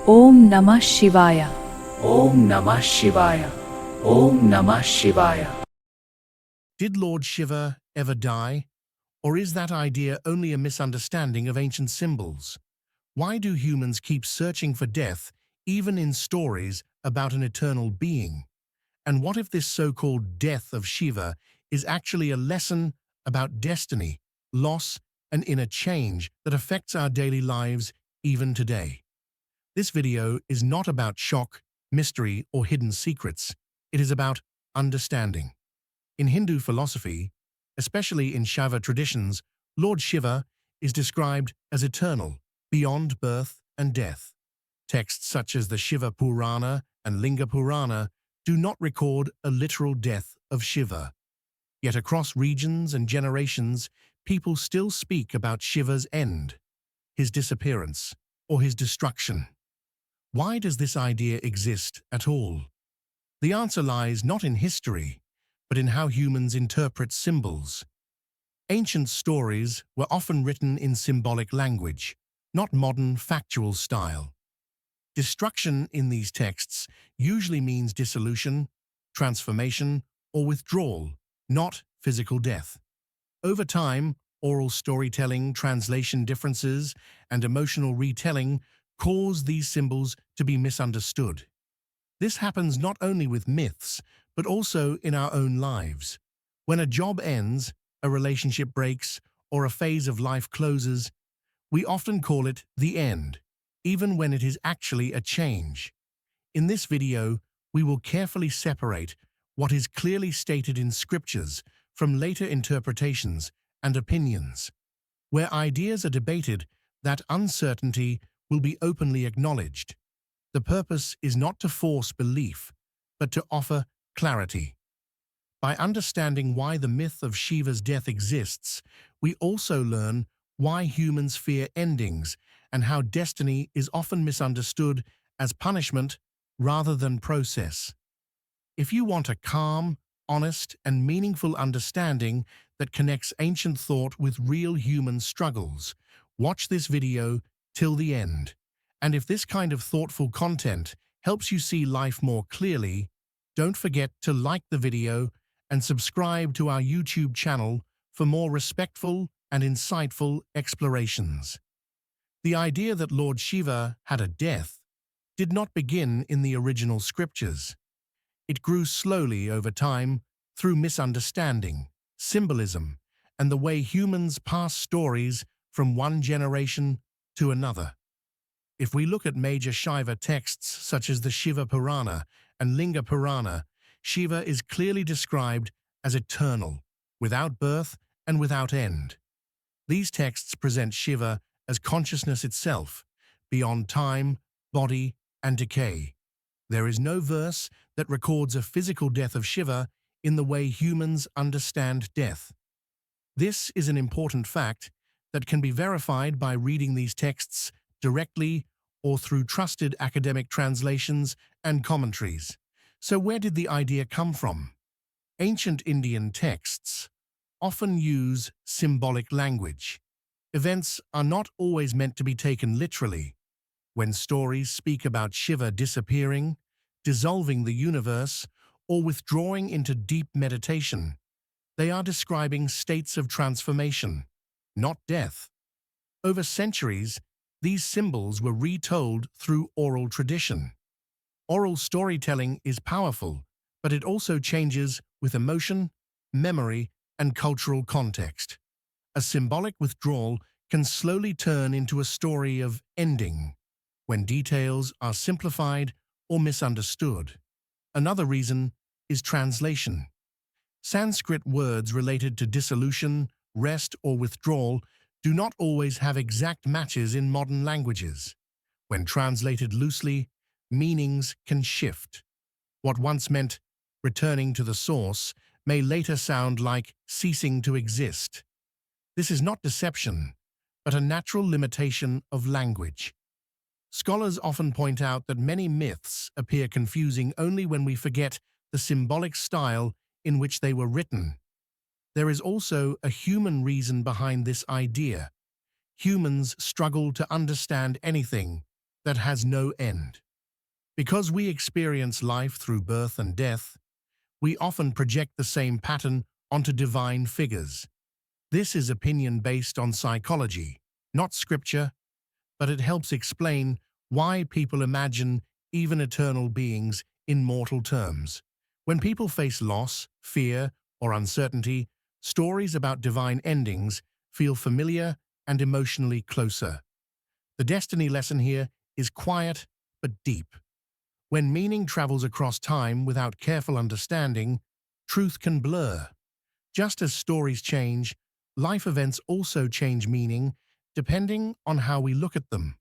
Om Namah Shivaya. Om Namah Shivaya. Om Namah Shivaya. Did Lord Shiva ever die? Or is that idea only a misunderstanding of ancient symbols? Why do humans keep searching for death, even in stories about an eternal being? And what if this so-called death of Shiva is actually a lesson about destiny, loss, and inner change that affects our daily lives even today? This video is not about shock, mystery, or hidden secrets. It is about understanding. In Hindu philosophy, especially in Shaiva traditions, Lord Shiva is described as eternal, beyond birth and death. Texts such as the Shiva Purana and Linga Purana do not record a literal death of Shiva. Yet across regions and generations, people still speak about Shiva's end, his disappearance, or his destruction. Why does this idea exist at all? The answer lies not in history, but in how humans interpret symbols. Ancient stories were often written in symbolic language, not modern factual style. Destruction in these texts usually means dissolution, transformation, or withdrawal, not physical death. Over time, oral storytelling, translation differences, and emotional retelling cause these symbols to be misunderstood. This happens not only with myths, but also in our own lives. When a job ends, a relationship breaks, or a phase of life closes, we often call it the end, even when it is actually a change. In this video, we will carefully separate what is clearly stated in scriptures from later interpretations and opinions. Where ideas are debated, that uncertainty will be openly acknowledged. The purpose is not to force belief, but to offer clarity. By understanding why the myth of Shiva's death exists, we also learn why humans fear endings and how destiny is often misunderstood as punishment rather than process. If you want a calm, honest, and meaningful understanding that connects ancient thought with real human struggles, watch this video till the end. And if this kind of thoughtful content helps you see life more clearly, don't forget to like the video and subscribe to our YouTube channel for more respectful and insightful explorations. The idea that Lord Shiva had a death did not begin in the original scriptures. It grew slowly over time through misunderstanding, symbolism, and the way humans pass stories from one generation to another. If we look at major Shaiva texts such as the Shiva Purana and Linga Purana, Shiva is clearly described as eternal, without birth and without end. These texts present Shiva as consciousness itself, beyond time, body, and decay. There is no verse that records a physical death of Shiva in the way humans understand death. This is an important fact that can be verified by reading these texts directly or through trusted academic translations and commentaries. So where did the idea come from? Ancient Indian texts often use symbolic language. Events are not always meant to be taken literally. When stories speak about Shiva disappearing, dissolving the universe, or withdrawing into deep meditation, they are describing states of transformation, not death. Over centuries, these symbols were retold through oral tradition. Oral storytelling is powerful, but it also changes with emotion, memory, and cultural context. A symbolic withdrawal can slowly turn into a story of ending, when details are simplified or misunderstood. Another reason is translation. Sanskrit words related to dissolution, rest, or withdrawal do not always have exact matches in modern languages. When translated loosely, meanings can shift. What once meant returning to the source may later sound like ceasing to exist. This is not deception, but a natural limitation of language. Scholars often point out that many myths appear confusing only when we forget the symbolic style in which they were written. There is also a human reason behind this idea. Humans struggle to understand anything that has no end. Because we experience life through birth and death, we often project the same pattern onto divine figures. This is opinion based on psychology, not scripture, but it helps explain why people imagine even eternal beings in mortal terms. When people face loss, fear, or uncertainty, stories about divine endings feel familiar and emotionally closer. The destiny lesson here is quiet but deep. When meaning travels across time without careful understanding, truth can blur. Just as stories change, life events also change meaning depending on how we look at them.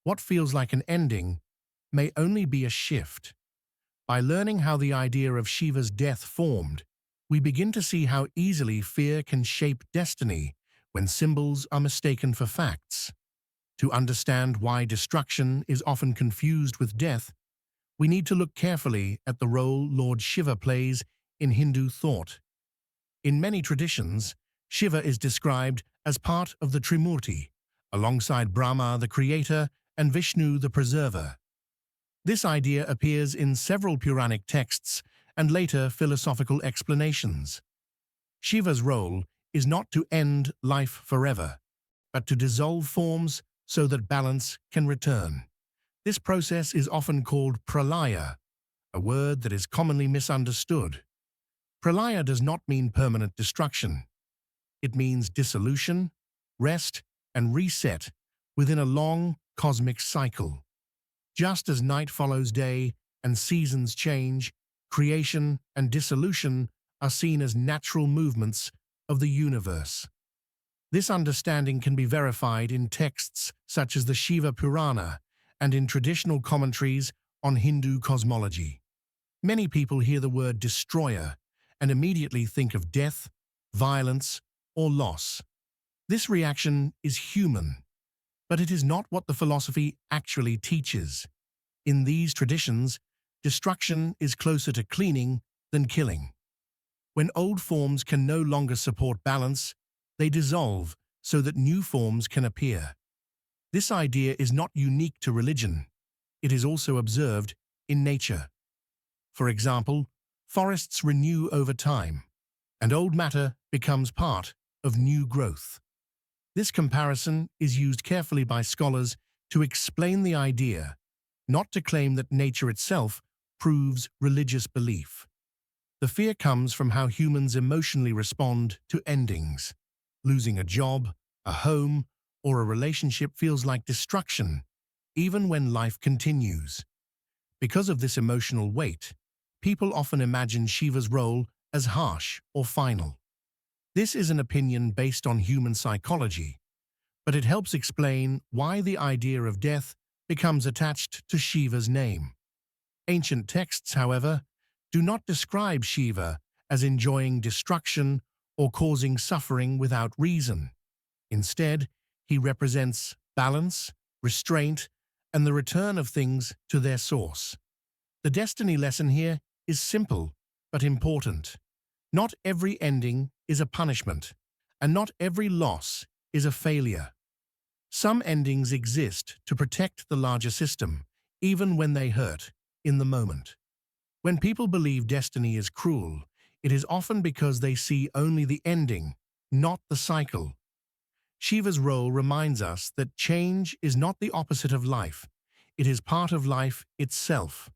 What feels like an ending may only be a shift. By learning how the idea of Shiva's death formed, we begin to see how easily fear can shape destiny when symbols are mistaken for facts. To understand why destruction is often confused with death, we need to look carefully at the role Lord Shiva plays in Hindu thought. In many traditions, Shiva is described as part of the Trimurti, alongside Brahma, the creator, and Vishnu, the preserver. This idea appears in several Puranic texts and later philosophical explanations. Shiva's role is not to end life forever, but to dissolve forms so that balance can return. This process is often called pralaya, a word that is commonly misunderstood. Pralaya does not mean permanent destruction. It means dissolution, rest, and reset within a long cosmic cycle. Just as night follows day and seasons change, creation and dissolution are seen as natural movements of the universe. This understanding can be verified in texts such as the Shiva Purana and in traditional commentaries on Hindu cosmology. Many people hear the word destroyer and immediately think of death, violence, or loss. This reaction is human, but it is not what the philosophy actually teaches. In these traditions, destruction is closer to cleaning than killing. When old forms can no longer support balance, they dissolve so that new forms can appear. This idea is not unique to religion. It is also observed in nature. For example, forests renew over time, and old matter becomes part of new growth. This comparison is used carefully by scholars to explain the idea, not to claim that nature itself proves religious belief. The fear comes from how humans emotionally respond to endings. Losing a job, a home, or a relationship feels like destruction, even when life continues. Because of this emotional weight, people often imagine Shiva's role as harsh or final. This is an opinion based on human psychology, but it helps explain why the idea of death becomes attached to Shiva's name. Ancient texts, however, do not describe Shiva as enjoying destruction or causing suffering without reason. Instead, he represents balance, restraint, and the return of things to their source. The destiny lesson here is simple but important. Not every ending is a punishment, and not every loss is a failure. Some endings exist to protect the larger system, even when they hurt in the moment. When people believe destiny is cruel, it is often because they see only the ending, not the cycle. Shiva's role reminds us that change is not the opposite of life. It is part of life itself.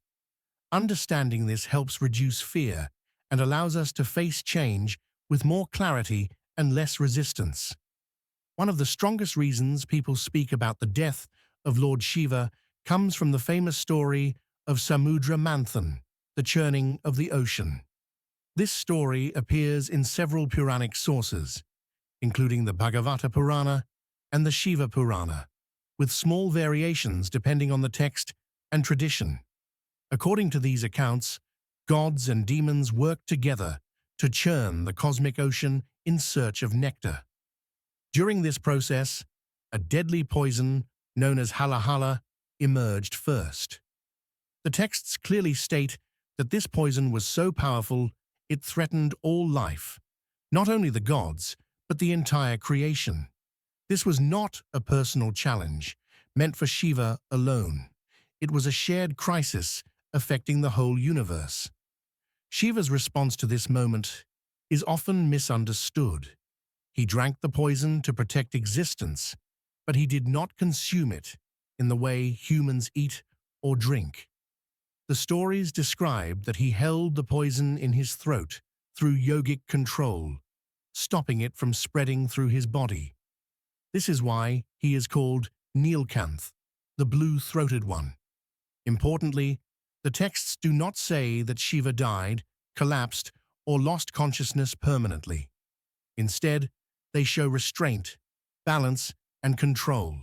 Understanding this helps reduce fear and allows us to face change with more clarity and less resistance. One of the strongest reasons people speak about the death of Lord Shiva comes from the famous story of Samudra Manthan, the churning of the ocean. This story appears in several Puranic sources, including the Bhagavata Purana and the Shiva Purana, with small variations depending on the text and tradition. According to these accounts, gods and demons worked together to churn the cosmic ocean in search of nectar. During this process, a deadly poison known as halahala emerged first. The texts clearly state that this poison was so powerful it threatened all life, not only the gods, but the entire creation. This was not a personal challenge, meant for Shiva alone. It was a shared crisis affecting the whole universe. Shiva's response to this moment is often misunderstood. He drank the poison to protect existence, but he did not consume it in the way humans eat or drink. The stories describe that he held the poison in his throat through yogic control, stopping it from spreading through his body. This is why he is called Neelkanth, the blue-throated one. Importantly, the texts do not say that Shiva died, collapsed, or lost consciousness permanently. Instead, they show restraint, balance, and control.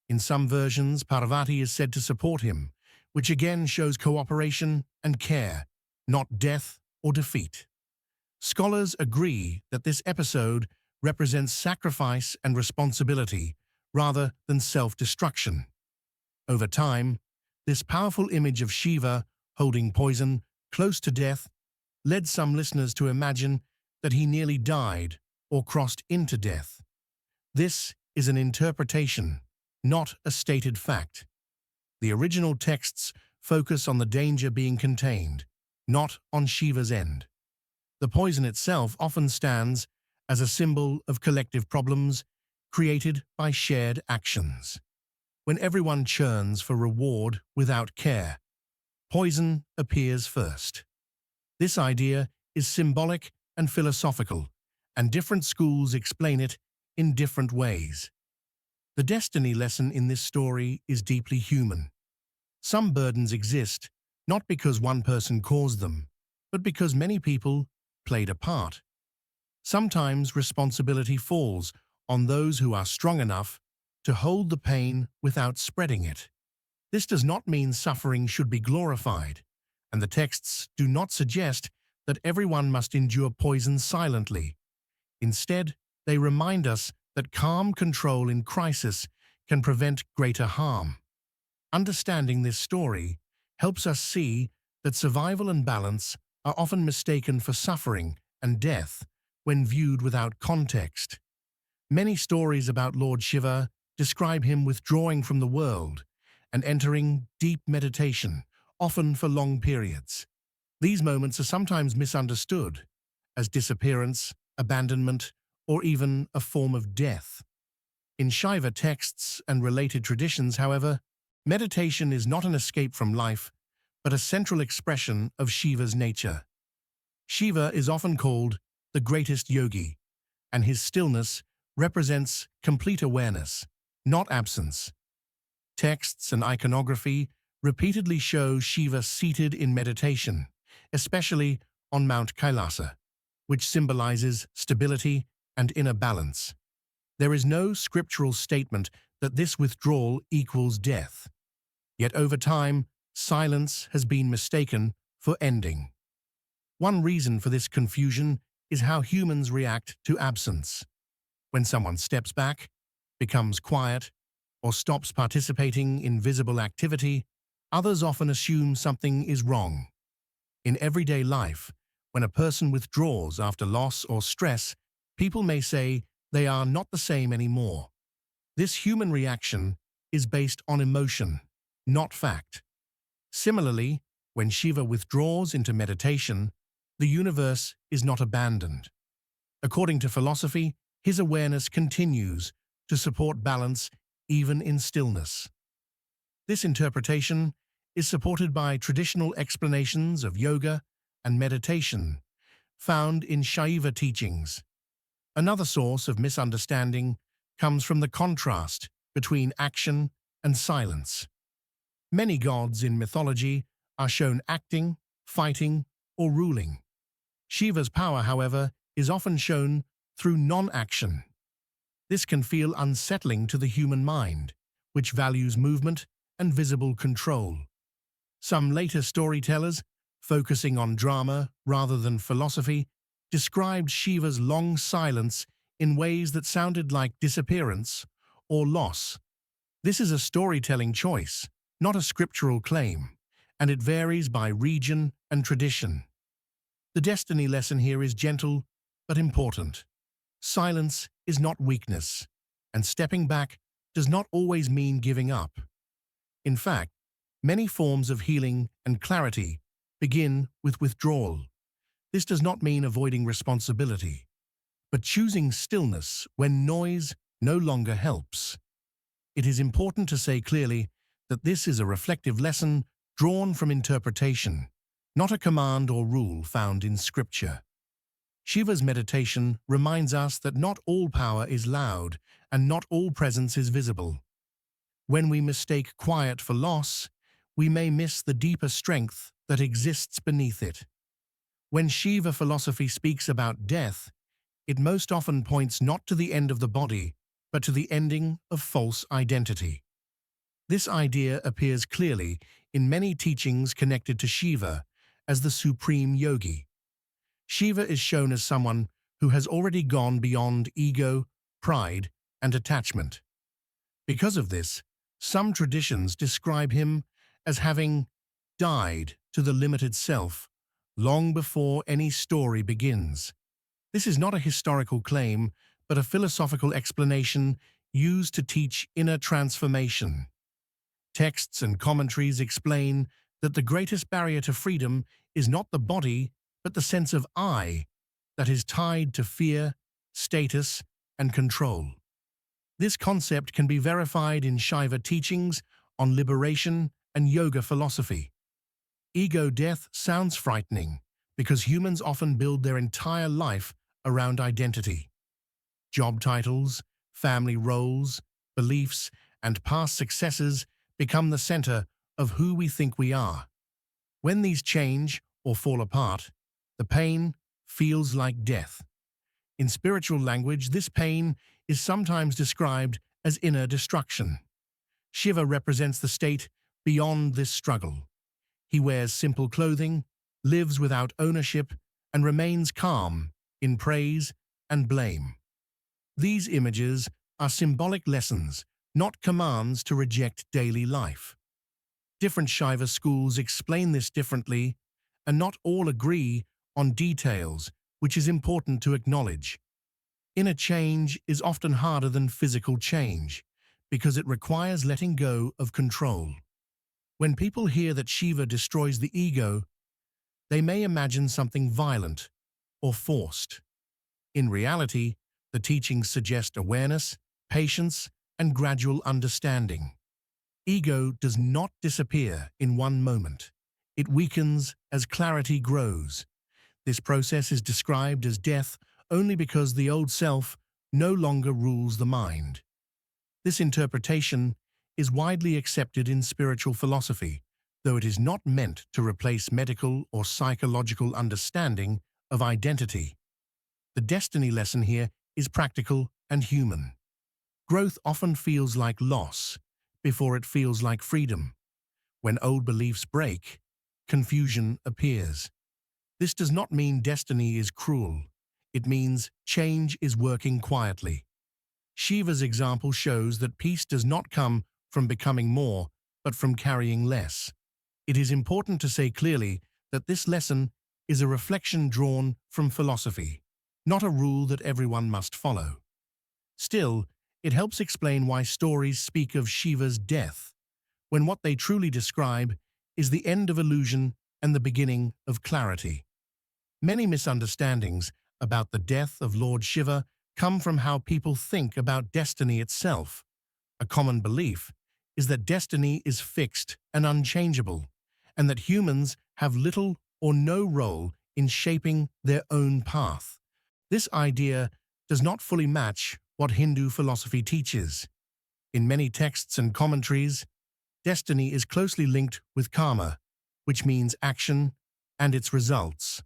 In some versions, Parvati is said to support him, which again shows cooperation and care, not death or defeat. Scholars agree that this episode represents sacrifice and responsibility rather than self-destruction. Over time, this powerful image of Shiva holding poison close to death led some listeners to imagine that he nearly died or crossed into death. This is an interpretation, not a stated fact. The original texts focus on the danger being contained, not on Shiva's end. The poison itself often stands as a symbol of collective problems created by shared actions. When everyone churns for reward without care, poison appears first. This idea is symbolic and philosophical, and different schools explain it in different ways. The destiny lesson in this story is deeply human. Some burdens exist not because one person caused them, but because many people played a part. Sometimes responsibility falls on those who are strong enough to hold the pain without spreading it. This does not mean suffering should be glorified, and the texts do not suggest that everyone must endure poison silently. Instead, they remind us that calm control in crisis can prevent greater harm. Understanding this story helps us see that survival and balance are often mistaken for suffering and death when viewed without context. Many stories about Lord Shiva describe him withdrawing from the world and entering deep meditation, often for long periods. These moments are sometimes misunderstood as disappearance, abandonment, or even a form of death. In Shiva texts and related traditions, however, meditation is not an escape from life, but a central expression of Shiva's nature. Shiva is often called the greatest yogi, and his stillness represents complete awareness, not absence. Texts and iconography repeatedly show Shiva seated in meditation, especially on Mount Kailasa, which symbolizes stability and inner balance. There is no scriptural statement that this withdrawal equals death. Yet over time, silence has been mistaken for ending. One reason for this confusion is how humans react to absence. When someone steps back, becomes quiet, or stops participating in visible activity, others often assume something is wrong. In everyday life, when a person withdraws after loss or stress, people may say they are not the same anymore. This human reaction is based on emotion, not fact. Similarly, when Shiva withdraws into meditation, the universe is not abandoned. According to philosophy, his awareness continues to support balance even in stillness. This interpretation is supported by traditional explanations of yoga and meditation found in Shaiva teachings. Another source of misunderstanding comes from the contrast between action and silence. Many gods in mythology are shown acting, fighting, or ruling. Shiva's power, however, is often shown through non-action. This can feel unsettling to the human mind, which values movement and visible control. Some later storytellers, focusing on drama rather than philosophy, described Shiva's long silence in ways that sounded like disappearance or loss. This is a storytelling choice, not a scriptural claim, and it varies by region and tradition. The destiny lesson here is gentle but important. Silence is not weakness, and stepping back does not always mean giving up. In fact, many forms of healing and clarity begin with withdrawal. This does not mean avoiding responsibility, but choosing stillness when noise no longer helps. It is important to say clearly that this is a reflective lesson drawn from interpretation, not a command or rule found in scripture. Shiva's meditation reminds us that not all power is loud and not all presence is visible. When we mistake quiet for loss, we may miss the deeper strength that exists beneath it. When Shiva philosophy speaks about death, it most often points not to the end of the body, but to the ending of false identity. This idea appears clearly in many teachings connected to Shiva as the supreme yogi. Shiva is shown as someone who has already gone beyond ego, pride, and attachment. Because of this, some traditions describe him as having died to the limited self long before any story begins. This is not a historical claim, but a philosophical explanation used to teach inner transformation. Texts and commentaries explain that the greatest barrier to freedom is not the body, but the sense of I that is tied to fear, status, and control. This concept can be verified in Shiva teachings on liberation and yoga philosophy. Ego death sounds frightening because humans often build their entire life around identity. Job titles, family roles, beliefs, and past successes become the center of who we think we are. When these change or fall apart, the pain feels like death. In spiritual language, this pain is sometimes described as inner destruction. Shiva represents the state beyond this struggle. He wears simple clothing, lives without ownership, and remains calm in praise and blame. These images are symbolic lessons, not commands to reject daily life. Different Shiva schools explain this differently, and not all agree on details, which is important to acknowledge. Inner change is often harder than physical change, because it requires letting go of control. When people hear that Shiva destroys the ego, they may imagine something violent or forced. In reality, the teachings suggest awareness, patience, and gradual understanding. Ego does not disappear in one moment. It weakens as clarity grows. This process is described as death only because the old self no longer rules the mind. This interpretation is widely accepted in spiritual philosophy, though it is not meant to replace medical or psychological understanding of identity. The destiny lesson here is practical and human. Growth often feels like loss before it feels like freedom. When old beliefs break, confusion appears. This does not mean destiny is cruel. It means change is working quietly. Shiva's example shows that peace does not come from becoming more, but from carrying less. It is important to say clearly that this lesson is a reflection drawn from philosophy, not a rule that everyone must follow. Still, it helps explain why stories speak of Shiva's death, when what they truly describe is the end of illusion and the beginning of clarity. Many misunderstandings about the death of Lord Shiva come from how people think about destiny itself. A common belief is that destiny is fixed and unchangeable, and that humans have little or no role in shaping their own path. This idea does not fully match what Hindu philosophy teaches. In many texts and commentaries, destiny is closely linked with karma, which means action and its results.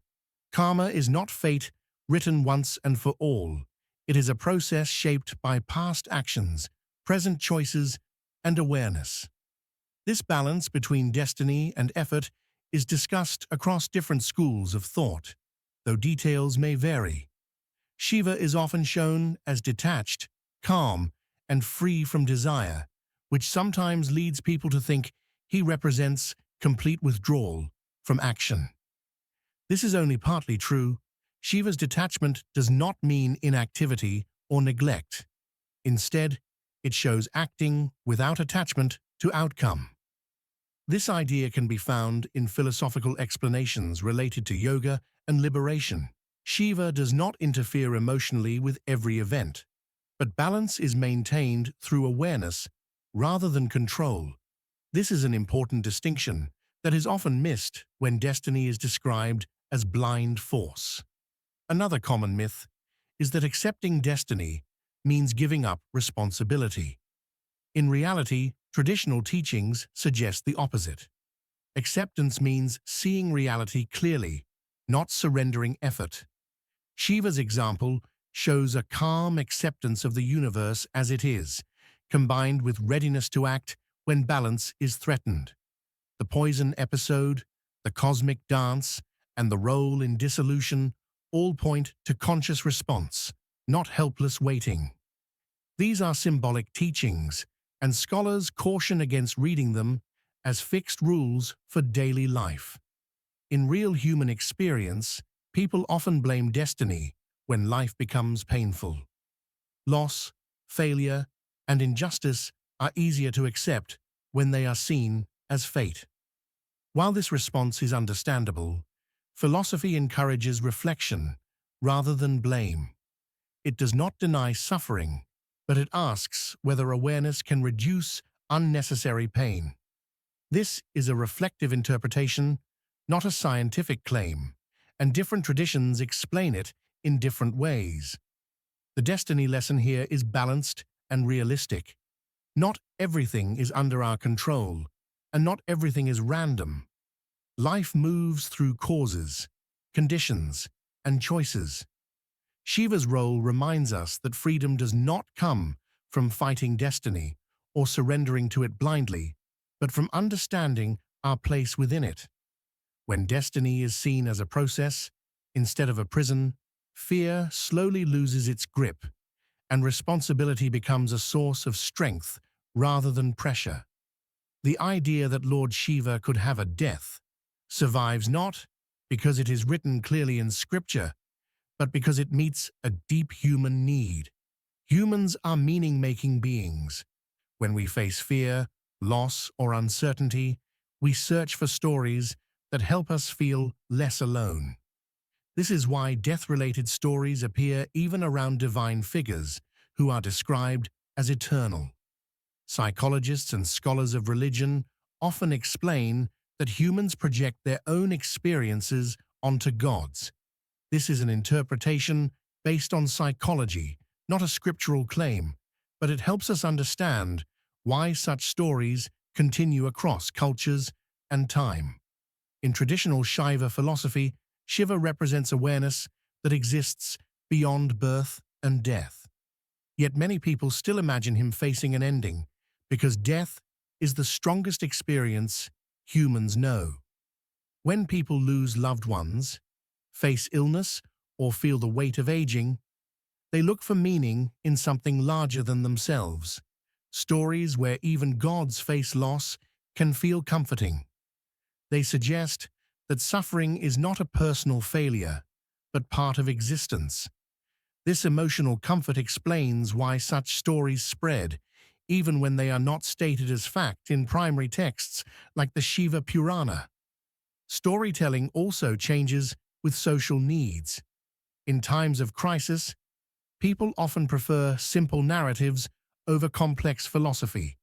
Karma is not fate written once and for all. It is a process shaped by past actions, present choices, and awareness. This balance between destiny and effort is discussed across different schools of thought, though details may vary. Shiva is often shown as detached, calm, and free from desire, which sometimes leads people to think he represents complete withdrawal from action. This is only partly true. Shiva's detachment does not mean inactivity or neglect. Instead, It shows acting without attachment to outcome. This idea can be found in philosophical explanations related to yoga and liberation. Shiva does not interfere emotionally with every event, but balance is maintained through awareness rather than control. This is an important distinction that is often missed when destiny is described as blind force. Another common myth is that accepting destiny means giving up responsibility. In reality, traditional teachings suggest the opposite. Acceptance means seeing reality clearly, not surrendering effort. Shiva's example shows a calm acceptance of the universe as it is, combined with readiness to act when balance is threatened. The poison episode, the cosmic dance, and the role in dissolution all point to conscious response, not helpless waiting. These are symbolic teachings, and scholars caution against reading them as fixed rules for daily life. In real human experience, people often blame destiny when life becomes painful. Loss, failure, and injustice are easier to accept when they are seen as fate. While this response is understandable, philosophy encourages reflection rather than blame. It does not deny suffering, but it asks whether awareness can reduce unnecessary pain. This is a reflective interpretation, not a scientific claim, and different traditions explain it in different ways. The destiny lesson here is balanced and realistic. Not everything is under our control, and not everything is random. Life moves through causes, conditions, and choices. Shiva's role reminds us that freedom does not come from fighting destiny or surrendering to it blindly, but from understanding our place within it. When destiny is seen as a process instead of a prison, fear slowly loses its grip, and responsibility becomes a source of strength rather than pressure. The idea that Lord Shiva could have a death survives not because it is written clearly in scripture, but because it meets a deep human need. Humans are meaning-making beings. When we face fear, loss, or uncertainty, we search for stories that help us feel less alone. This is why death-related stories appear even around divine figures who are described as eternal. Psychologists and scholars of religion often explain that humans project their own experiences onto gods. This is an interpretation based on psychology, not a scriptural claim, but it helps us understand why such stories continue across cultures and time. In traditional Shiva philosophy, Shiva represents awareness that exists beyond birth and death. Yet many people still imagine him facing an ending, because death is the strongest experience humans know. When people lose loved ones, face illness, or feel the weight of aging, they look for meaning in something larger than themselves. Stories where even gods face loss can feel comforting. They suggest that suffering is not a personal failure, but part of existence. This emotional comfort explains why such stories spread, even when they are not stated as fact in primary texts like the Shiva Purana. Storytelling also changes with social needs. In times of crisis, people often prefer simple narratives over complex philosophy.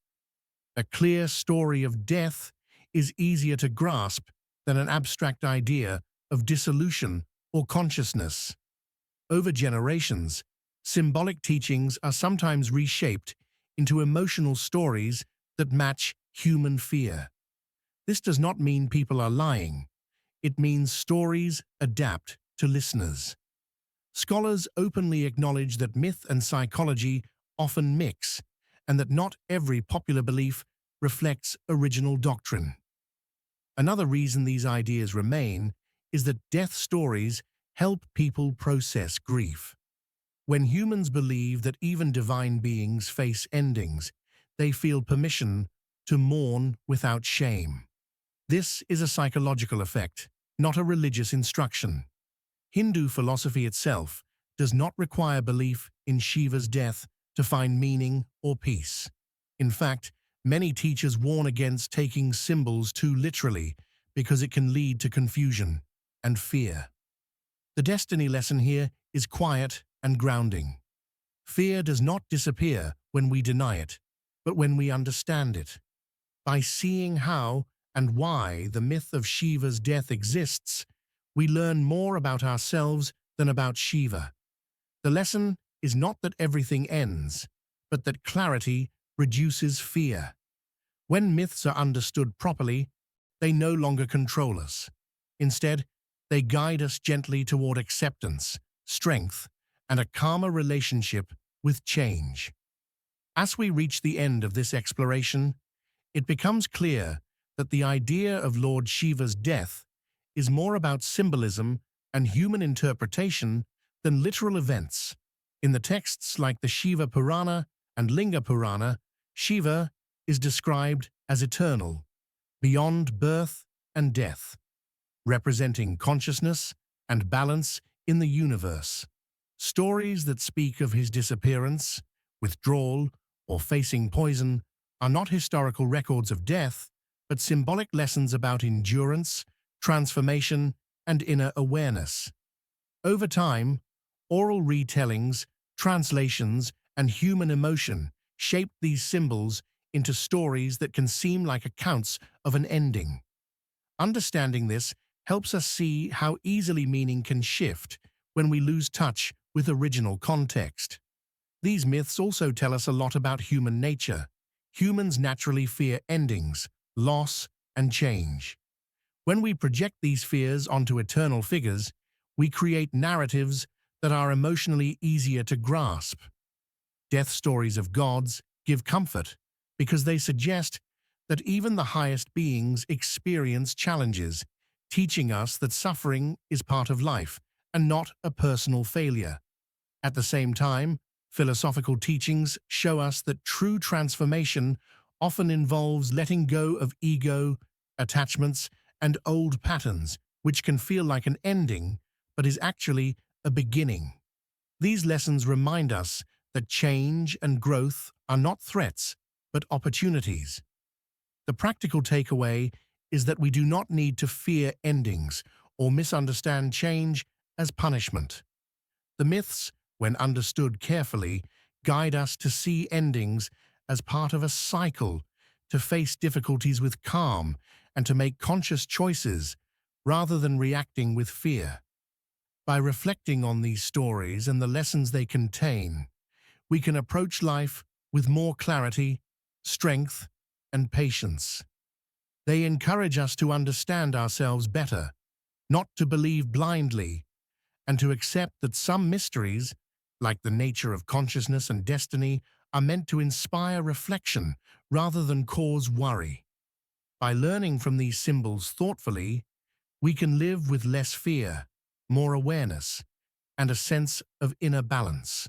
A clear story of death is easier to grasp than an abstract idea of dissolution or consciousness. Over generations, symbolic teachings are sometimes reshaped into emotional stories that match human fear. This does not mean people are lying. It means stories adapt to listeners. Scholars openly acknowledge that myth and psychology often mix, and that not every popular belief reflects original doctrine. Another reason these ideas remain is that death stories help people process grief. When humans believe that even divine beings face endings, they feel permission to mourn without shame. This is a psychological effect, not a religious instruction. Hindu philosophy itself does not require belief in Shiva's death to find meaning or peace. In fact, many teachers warn against taking symbols too literally because it can lead to confusion and fear. The destiny lesson here is quiet and grounding. Fear does not disappear when we deny it, but when we understand it. By seeing how and why the myth of Shiva's death exists, we learn more about ourselves than about Shiva. The lesson is not that everything ends, but that clarity reduces fear. When myths are understood properly, they no longer control us. Instead, they guide us gently toward acceptance, strength, and a calmer relationship with change. As we reach the end of this exploration, it becomes clear that the idea of Lord Shiva's death is more about symbolism and human interpretation than literal events. In the texts like the Shiva Purana and Linga Purana, Shiva is described as eternal, beyond birth and death, representing consciousness and balance in the universe. Stories that speak of his disappearance, withdrawal, or facing poison are not historical records of death, but symbolic lessons about endurance, transformation, and inner awareness. Over time, oral retellings, translations, and human emotion shaped these symbols into stories that can seem like accounts of an ending. Understanding this helps us see how easily meaning can shift when we lose touch with original context. These myths also tell us a lot about human nature. Humans naturally fear endings, loss, and change. When we project these fears onto eternal figures, we create narratives that are emotionally easier to grasp. Death stories of gods give comfort because they suggest that even the highest beings experience challenges, teaching us that suffering is part of life and not a personal failure. At the same time, philosophical teachings show us that true transformation often involves letting go of ego, attachments, and old patterns, which can feel like an ending, but is actually a beginning. These lessons remind us that change and growth are not threats, but opportunities. The practical takeaway is that we do not need to fear endings or misunderstand change as punishment. The myths, when understood carefully, guide us to see endings as part of a cycle, to face difficulties with calm, and to make conscious choices rather than reacting with fear. By reflecting on these stories and the lessons they contain, we can approach life with more clarity, strength, and patience. They encourage us to understand ourselves better, not to believe blindly, and to accept that some mysteries, like the nature of consciousness and destiny, are meant to inspire reflection rather than cause worry. By learning from these symbols thoughtfully, we can live with less fear, more awareness, and a sense of inner balance.